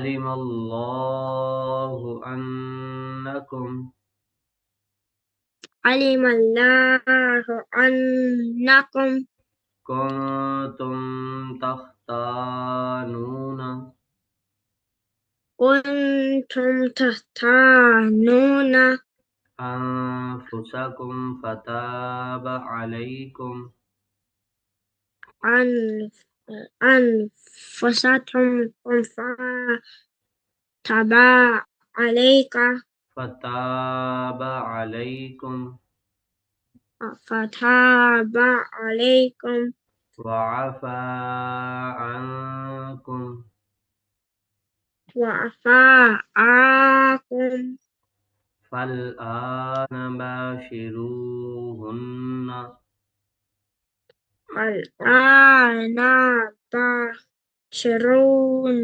علم الله أنكم علم الله أنكم كنتم تختانون تختانون أنفسكم فتاب عليكم أنفسكم فتاب عليكم فتاب عليكم وعفى عنكم وعفى عنكم فالآن باشروهن الآن باشرون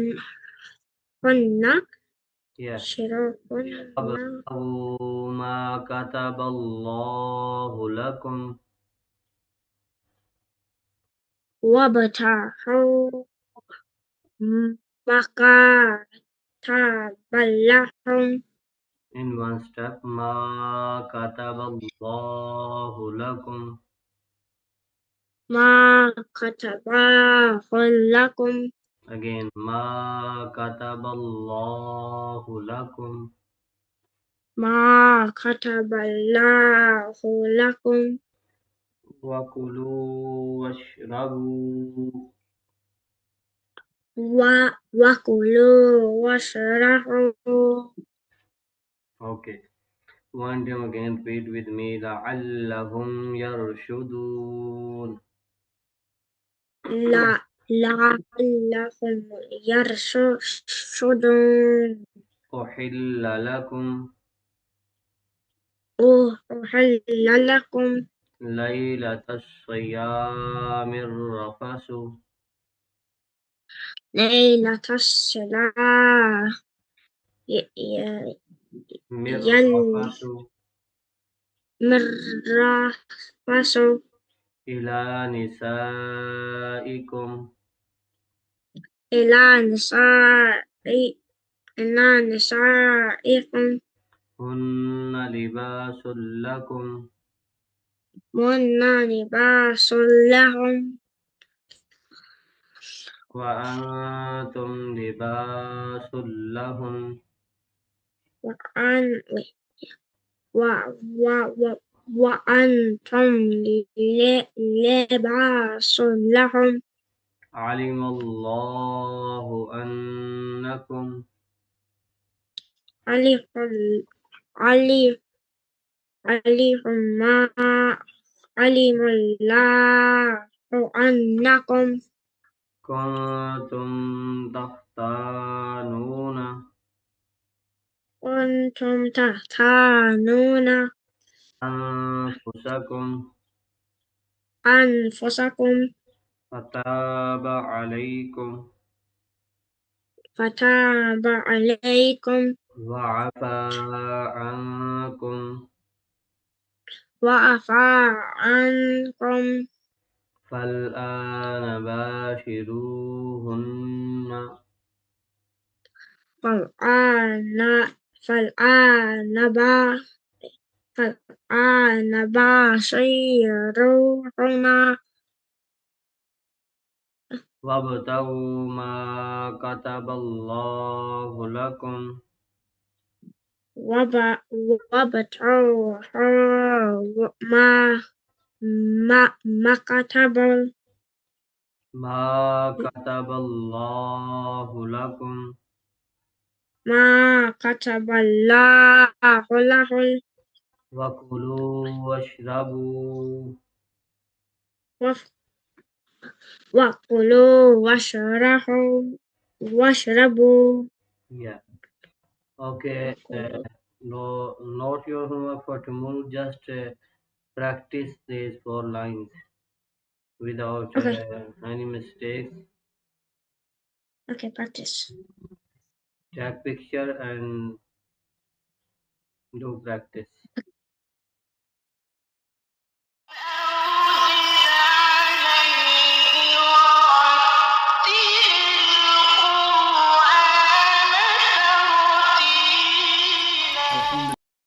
Yes. شروهن وابتغوا ما كتب الله لكم وابتغوا ما كتب لهم in one step ما كتب الله لكم ما كتبه لكم again ما كتب الله لكم ما كتب الله لكم وكلوا واشربوا وكلوا واشربوا. okay one time again repeat with me لعلهم يرشدون لعلهم يرشدون. أحل لكم أحل لكم ليلة الصيام الرفث ليلة الصلاة مرفث يلمرفس إلى نسائكم إلى نسائكم هن لباس لكم هن لباس لهم وأنتم لباس لهم وأن و و و وأنتم لباس لهم. علم الله أنكم ألف ألف ألف ما علم الله أنكم كنتم تختانون كنتم تختانون أنفسكم أنفسكم فتاب عليكم فتاب عليكم وعفى عنكم وعفى عنكم. فالآن باشروهن فالآن فالآن فالآن باشروهن وابتغوا ما كتب الله لكم وابتغوا ما كتب ما كتب الله لكم ما كتب الله له وكلوا واشربوا وكلوا واشربوا. yeah okay no not your homework for tomorrow just practice these 4 lines without Okay, any mistakes. okay, practice. Take picture and do practice.